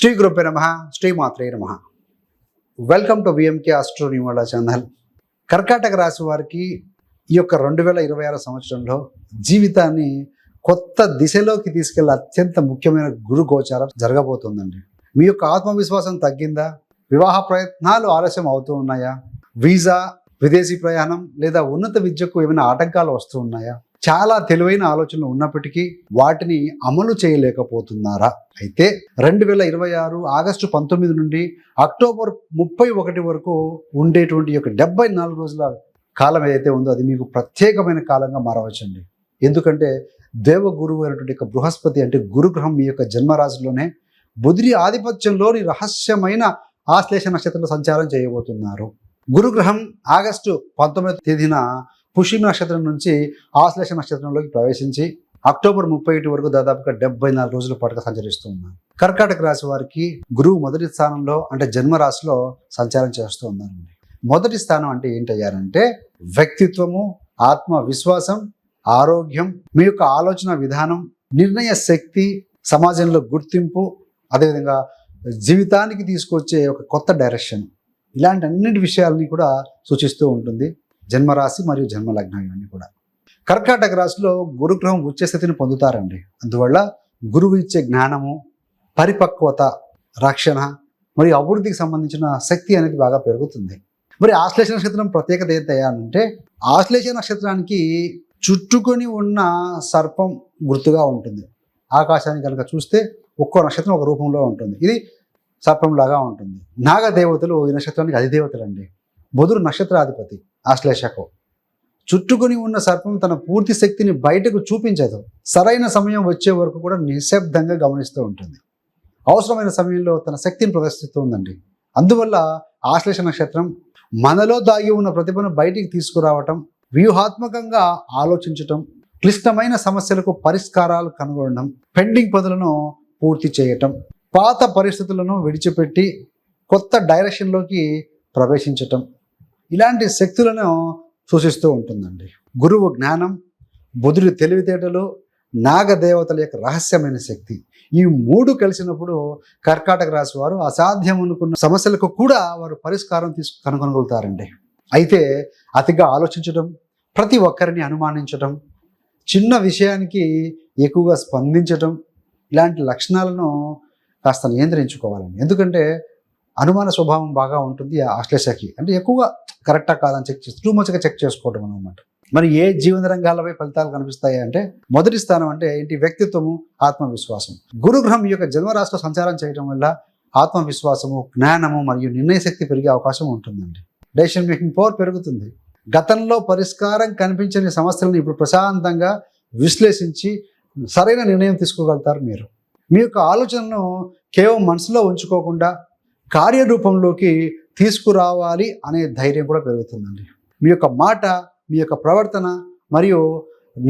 శ్రీ గురుభ్యో నమః, శ్రీ మాత్రే నమః. వెల్కమ్ టు విఎంకే ఆస్ట్రో న్యూమోలా ఛానల్. కర్కాటక రాశి వారికి ఈ యొక్క 2026 సంవత్సరంలో జీవితాన్ని కొత్త దిశలోకి తీసుకెళ్లే అత్యంత ముఖ్యమైన గురు గోచారం జరగబోతుందండి. మీ యొక్క ఆత్మవిశ్వాసం తగ్గిందా? వివాహ ప్రయత్నాలు ఆలస్యం అవుతూ ఉన్నాయా? వీసా, విదేశీ ప్రయాణం లేదా ఉన్నత విద్యకు ఏమైనా ఆటంకాలు వస్తూ ఉన్నాయా? చాలా తెలివైన ఆలోచనలు ఉన్నప్పటికీ వాటిని అమలు చేయలేకపోతున్నారా? అయితే 2026 ఆగస్టు 19 నుండి అక్టోబర్ 31 వరకు ఉండేటువంటి యొక్క 74 రోజుల కాలం ఏదైతే ఉందో అది మీకు ప్రత్యేకమైన కాలంగా మారవచ్చండి. ఎందుకంటే దేవగురువు అయినటువంటి యొక్క బృహస్పతి అంటే గురుగ్రహం మీ యొక్క జన్మరాశిలోనే బుధుడి ఆధిపత్యంలోని రహస్యమైన ఆశ్లేష నక్షత్రంలో సంచారం చేయబోతున్నారు. గురుగ్రహం ఆగస్టు 19 తేదీన పుష్యమి నక్షత్రం నుంచి ఆశ్లేష నక్షత్రంలోకి ప్రవేశించి అక్టోబర్ 31 వరకు దాదాపుగా 74 రోజుల పాటుగా సంచరిస్తూ ఉన్నారు. కర్కాటక రాశి వారికి గురువు మొదటి స్థానంలో అంటే జన్మరాశిలో సంచారం చేస్తూ ఉన్నారండి. మొదటి స్థానం అంటే ఏంటయ్యారంటే వ్యక్తిత్వము, ఆత్మవిశ్వాసం, ఆరోగ్యం, మీ యొక్క ఆలోచన విధానం, నిర్ణయ శక్తి, సమాజంలో గుర్తింపు, అదేవిధంగా జీవితానికి తీసుకొచ్చే ఒక కొత్త డైరెక్షన్, ఇలాంటి అన్నిటి విషయాలని కూడా సూచిస్తూ ఉంటుంది జన్మరాశి మరియు జన్మలగ్నం. ఇవన్నీ కూడా కర్కాటక రాశిలో గురుగ్రహం ఉచ్చస్థితిని పొందుతారండి. అందువల్ల గురువు ఇచ్చే జ్ఞానము, పరిపక్వత, రక్షణ మరియు అభివృద్ధికి సంబంధించిన శక్తి అనేది బాగా పెరుగుతుంది. మరి ఆశ్లేష నక్షత్రం ప్రత్యేకత ఏంటంటే ఆశ్లేష నక్షత్రానికి చుట్టుకొని ఉన్న సర్పం గుర్తుగా ఉంటుంది. ఆకాశాన్ని కనుక చూస్తే ఒక్కో నక్షత్రం ఒక రూపంలో ఉంటుంది. ఇది సర్పంలాగా ఉంటుంది. నాగదేవతలు ఈ నక్షత్రానికి అధిదేవతలు అండి. బుధుడు నక్షత్రాధిపతి ఆశ్లేషకు. చుట్టుకొని ఉన్న సర్పం తన పూర్తి శక్తిని బయటకు చూపించదు. సరైన సమయం వచ్చే వరకు కూడా నిశ్శబ్దంగా గమనిస్తూ ఉంటుంది. అవసరమైన సమయంలో తన శక్తిని ప్రదర్శిస్తూ ఉందండి. అందువల్ల ఆశ్లేష నక్షత్రం మనలో దాగి ఉన్న ప్రతిభను బయటికి తీసుకురావటం, వ్యూహాత్మకంగా ఆలోచించటం, క్లిష్టమైన సమస్యలకు పరిష్కారాలు కనుగొనడం, పెండింగ్ పనులను పూర్తి చేయటం, పాత పరిస్థితులను విడిచిపెట్టి కొత్త డైరెక్షన్లోకి ప్రవేశించటం, ఇలాంటి శక్తులను సూచిస్తూ ఉంటుందండి. గురువు జ్ఞానం, బుధుడి తెలివితేటలు, నాగదేవతల యొక్క రహస్యమైన శక్తి, ఈ మూడు కలిసినప్పుడు కర్కాటక రాశి వారు అసాధ్యం అనుకున్న సమస్యలకు కూడా వారు పరిష్కారం కనుగొనగలుగుతారండి. అయితే అతిగా ఆలోచించడం, ప్రతి ఒక్కరిని అనుమానించడం, చిన్న విషయానికి ఎక్కువగా స్పందించడం, ఇలాంటి లక్షణాలను కాస్త నియంత్రించుకోవాలండి. ఎందుకంటే అనుమాన స్వభావం బాగా ఉంటుంది ఆశ్లేషకి. అంటే ఎక్కువగా కరెక్టా కాదని చెక్ చేసి టూ మచ్గా చెక్ చేసుకోవడం అనమాట. మరి ఏ జీవన రంగాలపై ఫలితాలు కనిపిస్తాయి అంటే మొదటి స్థానం అంటే ఏంటి? వ్యక్తిత్వము, ఆత్మవిశ్వాసం. గురుగ్రహం ఈ యొక్క జన్మరాశిలో సంచారం చేయడం వల్ల ఆత్మవిశ్వాసము, జ్ఞానము మరియు నిర్ణయ శక్తి పెరిగే అవకాశం ఉంటుందండి. డెసిషన్ మేకింగ్ పవర్ పెరుగుతుంది. గతంలో పరిష్కారం కనిపించని సమస్యలను ఇప్పుడు ప్రశాంతంగా విశ్లేషించి సరైన నిర్ణయం తీసుకోగలుగుతారు మీరు. మీ యొక్క ఆలోచనను కేవలం మనసులో ఉంచుకోకుండా కార్యరూపంలోకి తీసుకురావాలి అనే ధైర్యం కూడా పెరుగుతుందండి. మీ యొక్క మాట, మీ యొక్క ప్రవర్తన మరియు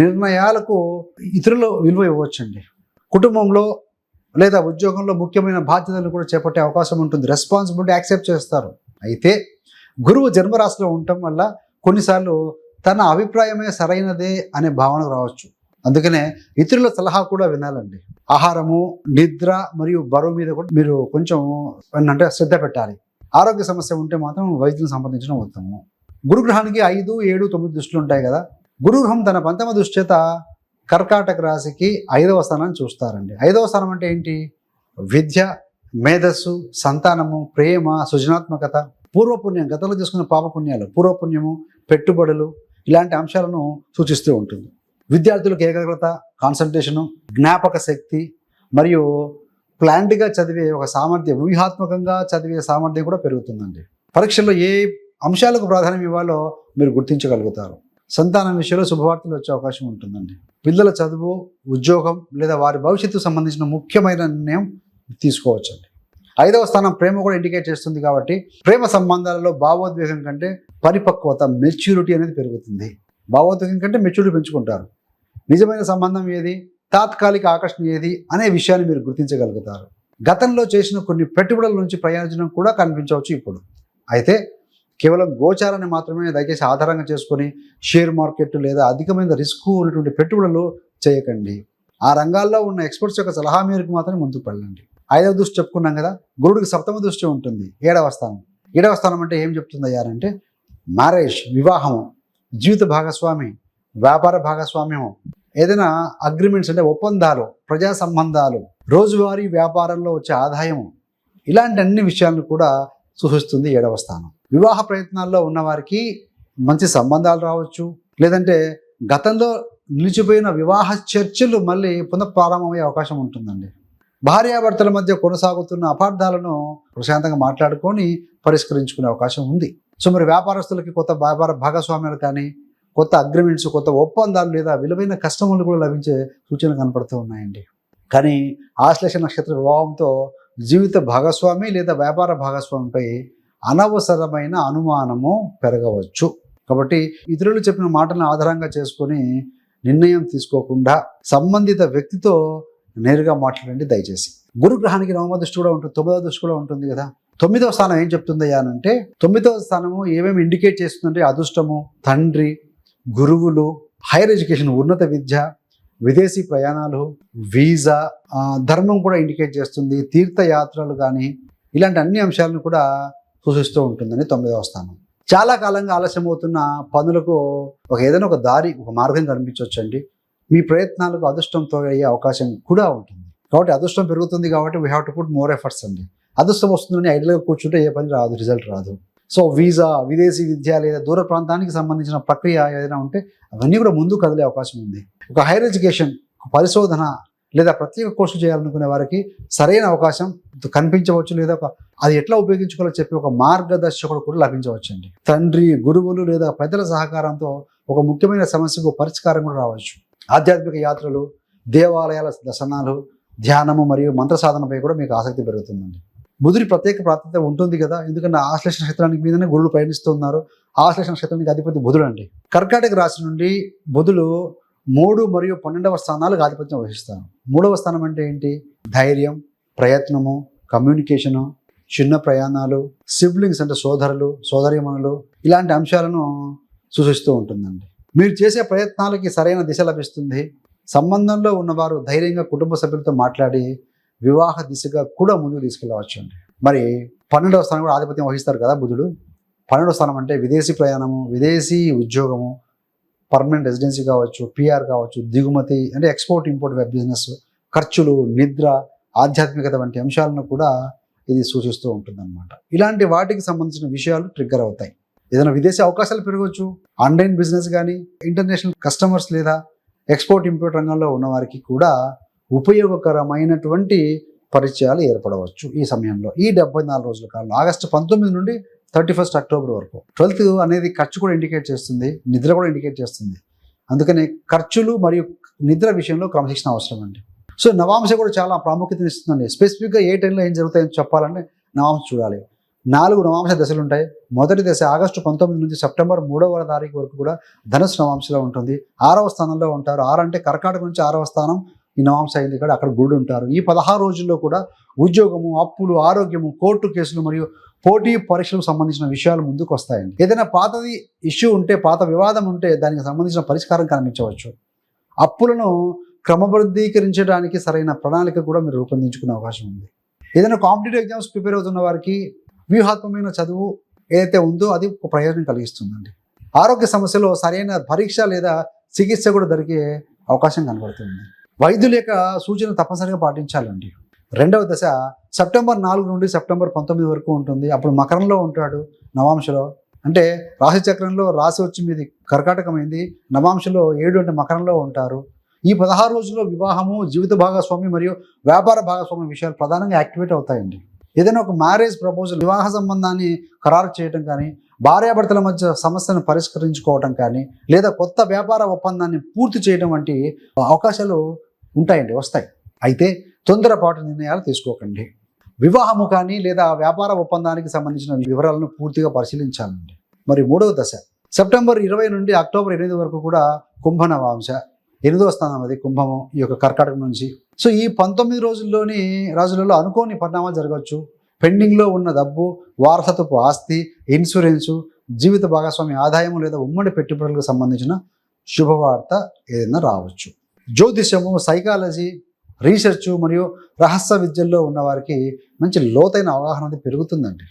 నిర్ణయాలకు ఇతరులు విలువ ఇవ్వచ్చండి. కుటుంబంలో లేదా ఉద్యోగంలో ముఖ్యమైన బాధ్యతలు కూడా చేపట్టే అవకాశం ఉంటుంది. రెస్పాన్సిబిలిటీ యాక్సెప్ట్ చేస్తారు. అయితే గురువు జన్మరాశిలో ఉండటం వల్ల కొన్నిసార్లు తన అభిప్రాయమే సరైనదే అనే భావన రావచ్చు. అందుకనే ఇతరుల సలహా కూడా వినాలండి. ఆహారము, నిద్ర మరియు బరువు మీద కూడా మీరు కొంచెం అంటే శ్రద్ధ పెట్టాలి. ఆరోగ్య సమస్య ఉంటే మాత్రం వైద్యం సంబంధించిన ఉత్తమం. గురుగ్రహానికి 5, 7, 9 దృష్టిలు ఉంటాయి కదా. గురుగ్రహం తన 15వ దృష్టి చేత కర్కాటక రాశికి 5వ స్థానాన్ని చూస్తారండి. 5వ స్థానం అంటే ఏంటి? విద్య, మేధస్సు, సంతానము, ప్రేమ, సృజనాత్మకత, పూర్వపుణ్యం, గతంలో చేసుకున్న పాపపుణ్యాలు, పూర్వపుణ్యము, పెట్టుబడులు, ఇలాంటి అంశాలను సూచిస్తూ ఉంటుంది. విద్యార్థులకు ఏకాగ్రత, కాన్సన్ట్రేషను, జ్ఞాపక శక్తి మరియు ప్లాన్డ్గా చదివే ఒక సామర్థ్యం, వ్యూహాత్మకంగా చదివే సామర్థ్యం కూడా పెరుగుతుందండి. పరీక్షల్లో ఏ అంశాలకు ప్రాధాన్యం ఇవ్వాలో మీరు గుర్తించగలుగుతారు. సంతానం విషయంలో శుభవార్తలు వచ్చే అవకాశం ఉంటుందండి. పిల్లల చదువు, ఉద్యోగం లేదా వారి భవిష్యత్తుకు సంబంధించిన ముఖ్యమైన నిర్ణయం తీసుకోవచ్చండి. 5వ స్థానం ప్రేమ కూడా ఇండికేట్ చేస్తుంది కాబట్టి ప్రేమ సంబంధాలలో భావోద్వేగం కంటే పరిపక్వత, మెచ్యూరిటీ అనేది పెరుగుతుంది. భావోద్వేగం కంటే మెచ్యూరిటీ పెంచుకుంటారు. నిజమైన సంబంధం ఏది, తాత్కాలిక ఆకర్షణ ఏది అనే విషయాన్ని మీరు గుర్తించగలుగుతారు. గతంలో చేసిన కొన్ని పెట్టుబడుల నుంచి ప్రయోజనం కూడా కనిపించవచ్చు ఇప్పుడు. అయితే కేవలం గోచారాన్ని మాత్రమే దయచేసి ఆధారంగా చేసుకొని షేర్ మార్కెట్ లేదా అధికమైన రిస్క్ ఉన్నటువంటి పెట్టుబడులు చేయకండి. ఆ రంగాల్లో ఉన్న ఎక్స్పర్ట్స్ యొక్క సలహా మేరకు మాత్రమే ముందుకు వెళ్ళండి. ఐదవ దృష్టి చెప్పుకున్నాం కదా, గురుడికి సప్తమ దృష్టి ఉంటుంది, ఏడవ స్థానం. ఏడవ స్థానం అంటే ఏం చెప్తుంది అయ్యారంటే మ్యారేజ్, వివాహము, జీవిత భాగస్వామి, వ్యాపార భాగస్వామ్యము, ఏదైనా అగ్రిమెంట్స్ అంటే ఒప్పందాలు, ప్రజా సంబంధాలు, రోజువారీ వ్యాపారంలో వచ్చే ఆదాయము, ఇలాంటి అన్ని విషయాలను కూడా సూచిస్తుంది ఏడవ స్థానం. వివాహ ప్రయత్నాల్లో ఉన్నవారికి మంచి సంబంధాలు రావచ్చు, లేదంటే గతంలో నిలిచిపోయిన వివాహ చర్చలు మళ్ళీ పునఃప్రారంభమయ్యే అవకాశం ఉంటుందండి. భార్యాభర్తల మధ్య కొనసాగుతున్న అపార్థాలను ప్రశాంతంగా మాట్లాడుకొని పరిష్కరించుకునే అవకాశం ఉంది. సో మరి వ్యాపారస్తులకి కొత్త వ్యాపార భాగస్వామ్యాలు కానీ, కొత్త అగ్రిమెంట్స్, కొత్త ఒప్పందాలు లేదా విలువైన కస్టమర్లు కూడా లభించే సూచనలు కనపడుతూ ఉన్నాయండి. కానీ ఆశ్లేష నక్షత్ర ప్రభావంతో జీవిత భాగస్వామి లేదా వ్యాపార భాగస్వామిపై అనవసరమైన అనుమానము పెరగవచ్చు. కాబట్టి ఇతరులు చెప్పిన మాటలను ఆధారంగా చేసుకొని నిర్ణయం తీసుకోకుండా సంబంధిత వ్యక్తితో నేరుగా మాట్లాడండి దయచేసి. గురుగ్రహానికి నవమ దృష్టి కూడా ఉంటుంది, 9వ దృష్టి కూడా ఉంటుంది కదా. 9వ స్థానం ఏం చెప్తుంది అంటే 9వ స్థానము ఏమేమి ఇండికేట్ చేస్తుందంటే అదృష్టము, తండ్రి, గురువులు, హైయర్ ఎడ్యుకేషన్, ఉన్నత విద్య, విదేశీ ప్రయాణాలు, వీసా, ధర్మం కూడా ఇండికేట్ చేస్తుంది, తీర్థయాత్రలు కానీ ఇలాంటి అన్ని అంశాలను కూడా సూచిస్తూ ఉంటుందని 9వ స్థానం. చాలా కాలంగా ఆలస్యం అవుతున్న పనులకు ఏదైనా ఒక దారి, ఒక మార్గం కనిపించవచ్చండి. మీ ప్రయత్నాలకు అదృష్టంతో అయ్యే అవకాశం కూడా ఉంటుంది. కాబట్టి అదృష్టం పెరుగుతుంది కాబట్టి we have to put more efforts అండి. అదృష్టం వస్తుందని ఐడియల్గా కూర్చుంటే ఏ పని రాదు, రిజల్ట్ రాదు. సో వీసా, విదేశీ విద్య లేదా దూర ప్రాంతానికి సంబంధించిన ప్రక్రియ ఏదైనా ఉంటే అవన్నీ కూడా ముందు కదిలే అవకాశం ఉంది. ఒక హైయర్ ఎడ్యుకేషన్, పరిశోధన లేదా ప్రత్యేక కోర్సు చేయాలనుకునే వారికి సరైన అవకాశం కనిపించవచ్చు, లేదా అది ఎట్లా ఉపయోగించుకోవాలో చెప్పి ఒక మార్గదర్శకుడు కూడా లభించవచ్చండి. తండ్రి, గురువులు లేదా పెద్దల సహకారంతో ఒక ముఖ్యమైన సమస్యకు పరిష్కారం కూడా రావచ్చు. ఆధ్యాత్మిక యాత్రలు, దేవాలయాల దర్శనాలు, ధ్యానము మరియు మంత్ర సాధనపై కూడా మీకు ఆసక్తి పెరుగుతుందండి. బుధుడి ప్రత్యేక ప్రాధాన్యత ఉంటుంది కదా, ఎందుకంటే ఆశ్లేష నక్షత్రానికి మీదనే గురుడు పయనిస్తున్నారు. ఆశ్లేష నక్షత్రానికి అధిపతి బుధుడు అండి. కర్కాటక రాశి నుండి బుధుడు 3 మరియు 12వ స్థానాలకు ఆధిపత్యం వహిస్తారు. 3వ స్థానం అంటే ఏంటి? ధైర్యం, ప్రయత్నము, కమ్యూనికేషను, చిన్న ప్రయాణాలు, సిబ్లింగ్స్ అంటే సోదరులు, సోదరీమణులు, ఇలాంటి అంశాలను సూచిస్తూ ఉంటుందండి. మీరు చేసే ప్రయత్నాలకి సరైన దిశ లభిస్తుంది. సంబంధంలో ఉన్నవారు ధైర్యంగా కుటుంబ సభ్యులతో మాట్లాడి వివాహ దిశగా కూడా ముందుకు తీసుకెళ్ళవచ్చు అండి. మరి 12వ స్థానం కూడా ఆధిపత్యం వహిస్తారు కదా బుధుడు. 12వ స్థానం అంటే విదేశీ ప్రయాణము, విదేశీ ఉద్యోగము, పర్మనెంట్ రెసిడెన్సీ కావచ్చు, పిఆర్ కావచ్చు, దిగుమతి అంటే ఎక్స్పోర్ట్ ఇంపోర్ట్ వెబ్ బిజినెస్, ఖర్చులు, నిద్ర, ఆధ్యాత్మికత వంటి అంశాలను కూడా ఇది సూచిస్తూ ఉంటుందన్నమాట. ఇలాంటి వాటికి సంబంధించిన విషయాలు ట్రిగ్గర్ అవుతాయి. ఏదైనా విదేశీ అవకాశాలు పెరగవచ్చు, ఆన్లైన్ బిజినెస్ కానీ, ఇంటర్నేషనల్ కస్టమర్స్ లేదా ఎక్స్పోర్ట్ ఇంపోర్ట్ రంగంలో ఉన్నవారికి కూడా ఉపయోగకరమైనటువంటి పరిచయాలు ఏర్పడవచ్చు ఈ సమయంలో. ఈ 74 రోజుల కాలంలో ఆగస్టు 19 నుండి 31 అక్టోబర్ వరకు. 12th అనేది ఖర్చు కూడా ఇండికేట్ చేస్తుంది, నిద్ర కూడా ఇండికేట్ చేస్తుంది. అందుకని ఖర్చులు మరియు నిద్ర విషయంలో క్రమశిక్షణ అవసరం అండి. సో నవాంశ కూడా చాలా ప్రాముఖ్యతనిస్తుందండి. స్పెసిఫిక్గా ఏ టైంలో ఏం జరుగుతాయని చెప్పాలంటే నవాంశ చూడాలి. 4 నవాంశ దశలు ఉంటాయి. మొదటి దశ ఆగస్టు 19 నుంచి సెప్టెంబర్ 3వ తారీఖు వరకు కూడా ధనుసు నవాంశలో ఉంటుంది. 6వ స్థానంలో ఉంటారు. 6 అంటే కర్కాటక నుంచి 6వ స్థానం ఈ నవాంశ అయింది కూడా, అక్కడ గురుడు ఉంటారు. ఈ 16 రోజుల్లో కూడా ఉద్యోగము, అప్పులు, ఆరోగ్యము, కోర్టు కేసులు మరియు పోటీ పరీక్షలకు సంబంధించిన విషయాలు ముందుకు వస్తాయండి. ఏదైనా పాతది ఇష్యూ ఉంటే, పాత వివాదం ఉంటే దానికి సంబంధించిన పరిష్కారం కనిపించవచ్చు. అప్పులను క్రమబద్ధీకరించడానికి సరైన ప్రణాళిక కూడా మీరు రూపొందించుకునే అవకాశం ఉంది. ఏదైనా కాంపిటేటివ్ ఎగ్జామ్స్ ప్రిపేర్ అవుతున్న వారికి వ్యూహాత్మకమైన చదువు ఏదైతే ఉందో అది ఒక ప్రయోజనం కలిగిస్తుందండి. ఆరోగ్య సమస్యలో సరైన పరీక్ష లేదా చికిత్స కూడా దొరికే అవకాశం కనబడుతుంది. వైద్యుల యొక్క సూచన తప్పనిసరిగా పాటించాలండి. 2వ దశ సెప్టెంబర్ 4 నుండి సెప్టెంబర్ 19 వరకు ఉంటుంది. అప్పుడు మకరంలో ఉంటాడు నవాంశలో. అంటే రాశి చక్రంలో రాశి వచ్చి మీది కర్కాటకమైంది, నవాంశలో 7 అంటే మకరంలో ఉంటారు. ఈ 16 రోజుల్లో వివాహము, జీవిత భాగస్వామి మరియు వ్యాపార భాగస్వామి విషయాలు ప్రధానంగా యాక్టివేట్ అవుతాయండి. ఏదైనా ఒక మ్యారేజ్ ప్రపోజల్, వివాహ సంబంధాన్ని ఖరారు చేయడం కానీ, భార్యాభర్తల మధ్య సమస్యను పరిష్కరించుకోవటం కానీ, లేదా కొత్త వ్యాపార ఒప్పందాన్ని పూర్తి చేయడం వంటి అవకాశాలు ఉంటాయండి, వస్తాయి. అయితే తొందరపాటు నిర్ణయాలు తీసుకోకండి. వివాహము కానీ లేదా వ్యాపార ఒప్పందానికి సంబంధించిన వివరాలను పూర్తిగా పరిశీలించాలండి. మరి 3వ దశ సెప్టెంబర్ 20 నుండి అక్టోబర్ 8 వరకు కూడా కుంభ నవాంశ. 8వ స్థానం అది కుంభము ఈ యొక్క కర్కాటకం నుంచి. సో ఈ 19 రోజులలో అనుకోని పరిణామాలు జరగవచ్చు. పెండింగ్లో ఉన్న డబ్బు, వారసత్వపు ఆస్తి, ఇన్సూరెన్సు, జీవిత భాగస్వామి ఆదాయము లేదా ఉమ్మడి పెట్టుబడులకు సంబంధించిన శుభవార్త ఏదైనా రావచ్చు. జ్యోతిష్యము, సైకాలజీ, రీసెర్చ్ మరియు రహస్య విద్యల్లో ఉన్న వారికి మంచి లోతైన అవగాహన అనేది పెరుగుతుందండి.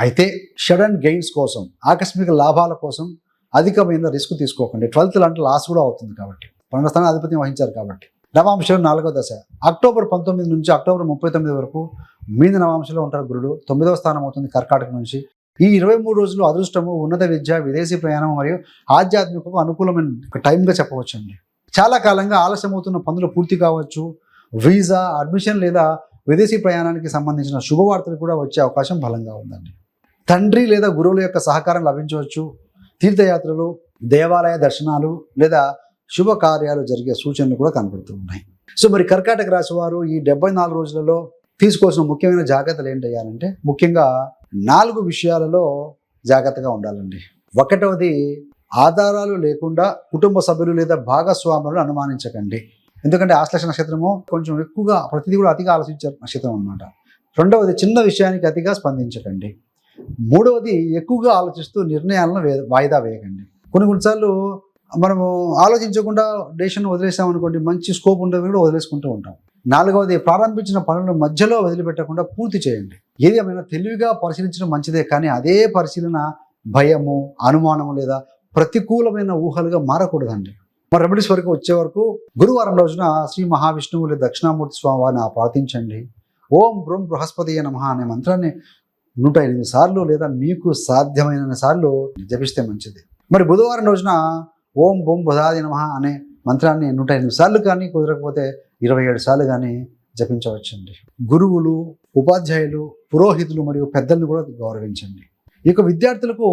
అయితే సడన్ గెయిన్స్ కోసం, ఆకస్మిక లాభాల కోసం అధికమైన రిస్క్ తీసుకోకండి. 12th అంటే లాస్ కూడా అవుతుంది కాబట్టి, 12వ స్థానం ఆధిపత్యం వహించారు కాబట్టి. నవాంశం 4వ దశ అక్టోబర్ 19 నుంచి అక్టోబర్ 39 వరకు మీన నవాంశంలో ఉంటారు గురుడు. 9వ స్థానం అవుతుంది కర్కాటక నుంచి. ఈ 23 రోజులు అదృష్టము, ఉన్నత విద్య, విదేశీ ప్రయాణం మరియు ఆధ్యాత్మికకు అనుకూలమైన ఒక టైంగా చెప్పవచ్చండి. చాలా కాలంగా ఆలస్యం అవుతున్న పనులు పూర్తి కావచ్చు. వీసా, అడ్మిషన్ లేదా విదేశీ ప్రయాణానికి సంబంధించిన శుభవార్తలు కూడా వచ్చే అవకాశం బలంగా ఉందండి. తండ్రి లేదా గురువుల యొక్క సహకారం లభించవచ్చు. తీర్థయాత్రలు, దేవాలయ దర్శనాలు లేదా శుభకార్యాలు జరిగే సూచనలు కూడా కనబడుతూ ఉన్నాయి. సో మరి కర్కాటక రాశి వారు ఈ 74 రోజులలో తీసుకోవాల్సిన ముఖ్యమైన జాగ్రత్తలు ఏంటయ్యాలంటే, ముఖ్యంగా 4 విషయాలలో జాగ్రత్తగా ఉండాలండి. ఒకటవది, ఆధారాలు లేకుండా కుటుంబ సభ్యులు లేదా భాగస్వాములను అనుమానించకండి. ఎందుకంటే ఆశ్లేష నక్షత్రము కొంచెం ఎక్కువగా ప్రతిదీ కూడా అతిగా ఆలోచించే నక్షత్రం అన్నమాట. రెండవది, చిన్న విషయానికి అతిగా స్పందించకండి. మూడవది, ఎక్కువగా ఆలోచిస్తూ నిర్ణయాలను వాయిదా వేయకండి. కొన్నిసార్లు మనము ఆలోచించకుండా డెసిషన్ వదిలేసామనుకోండి, మంచి స్కోప్ ఉండేది కూడా వదిలేసుకుంటూ ఉంటాం. నాలుగవది, ప్రారంభించిన పనులను మధ్యలో వదిలిపెట్టకుండా పూర్తి చేయండి. ఏది ఏమైనా తెలివిగా పరిశీలించడం మంచిదే, కానీ అదే పరిశీలన భయము, అనుమానము లేదా ప్రతికూలమైన ఊహలుగా మారకూడదండి. మరి రెమెడీస్ వరకు వచ్చే వరకు గురువారం రోజున శ్రీ మహావిష్ణువు లేదా దక్షిణామూర్తి స్వామి వారిని ప్రార్థించండి. ఓం బ్రహ్మ బృహస్పతి నమః అనే మంత్రాన్ని 108 సార్లు లేదా మీకు సాధ్యమైన సార్లు జపిస్తే మంచిది. మరి బుధవారం రోజున ఓం బొం బుధాది నమః అనే మంత్రాన్ని 108 సార్లు కానీ, కుదరకపోతే 27 సార్లు కానీ జపించవచ్చండి. గురువులు, ఉపాధ్యాయులు, పురోహితులు మరియు పెద్దలను కూడా గౌరవించండి. ఇక విద్యార్థులకు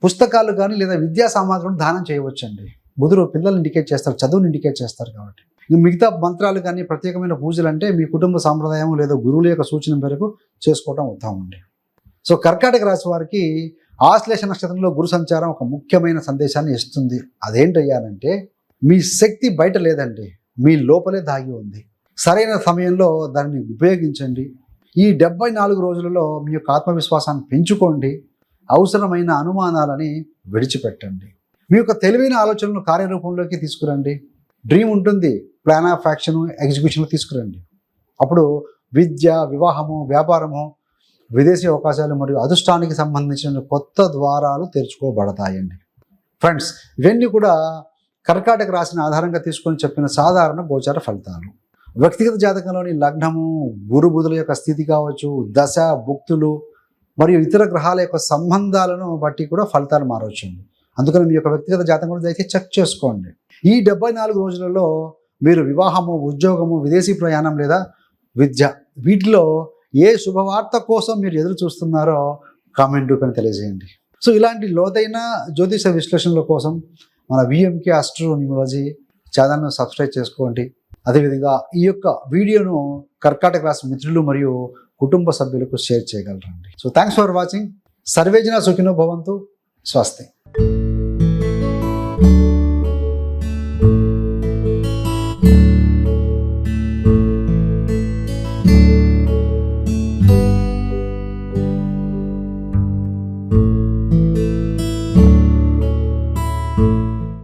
పుస్తకాలు కానీ లేదా విద్యా సామాగ్రిని దానం చేయవచ్చండి. బుధుడు పిల్లలు ఇండికేట్ చేస్తారు, చదువుని ఇండికేట్ చేస్తారు కాబట్టి. మిగతా మంత్రాలు కానీ, ప్రత్యేకమైన పూజలు అంటే మీ కుటుంబ సాంప్రదాయం లేదా గురువుల యొక్క సూచన మేరకు చేసుకోవడం ఉత్తమం. సో కర్కాటక రాశి వారికి ఆశ్లేష నక్షత్రంలో గురు సంచారం ఒక ముఖ్యమైన సందేశాన్ని ఇస్తుంది. అదేంటయ్యానంటే, మీ శక్తి బయట లేదండి, మీ లోపలే దాగి ఉంది. సరైన సమయంలో దాన్ని ఉపయోగించండి. ఈ 74 రోజులలో మీ యొక్క ఆత్మవిశ్వాసాన్ని పెంచుకోండి. అవసరమైన అనుమానాలని విడిచిపెట్టండి. మీ యొక్క తెలివైన ఆలోచనలను కార్యరూపంలోకి తీసుకురండి. డ్రీమ్ ఉంటుంది, ప్లాన్ ఆఫ్ యాక్షన్ ఎగ్జిక్యూషన్లో తీసుకురండి. అప్పుడు విద్య, వివాహము, వ్యాపారము, విదేశీ అవకాశాలు మరియు అదృష్టానికి సంబంధించిన కొత్త ద్వారాలు తెరుచుకోబడతాయండి. ఫ్రెండ్స్, ఇవన్నీ కూడా కర్కాటక రాశిని ఆధారంగా తీసుకొని చెప్పిన సాధారణ గోచార ఫలితాలు. వ్యక్తిగత జాతకంలోని లగ్నము, గురు బుధుల యొక్క స్థితి కావచ్చు, దశ, భుక్తులు మరియు ఇతర గ్రహాల యొక్క సంబంధాలను బట్టి కూడా ఫలితాలు మారవచ్చండి. అందుకని మీ యొక్క వ్యక్తిగత జాతకం కూడా దయచేసి చెక్ చేసుకోండి. ఈ 74 రోజులలో మీరు వివాహము, ఉద్యోగము, విదేశీ ప్రయాణం లేదా విద్య, వీటిలో ఏ శుభవార్త కోసం మీరు ఎదురు చూస్తున్నారో కామెంట్ రూపంలో తెలియజేయండి. సో ఇలాంటి లోతైన జ్యోతిష విశ్లేషణల కోసం మన విఎంకే ఆస్ట్రో న్యూమరాలజీ ఛానల్ను సబ్స్క్రైబ్ చేసుకోండి. అదేవిధంగా ఈ యొక్క వీడియోను కర్కాటక రాశి మిత్రులు మరియు కుటుంబ సభ్యులకు షేర్ చేయగలరండి. So thanks for watching. సర్వేజన సుఖినో భవంతు. స్వస్తి.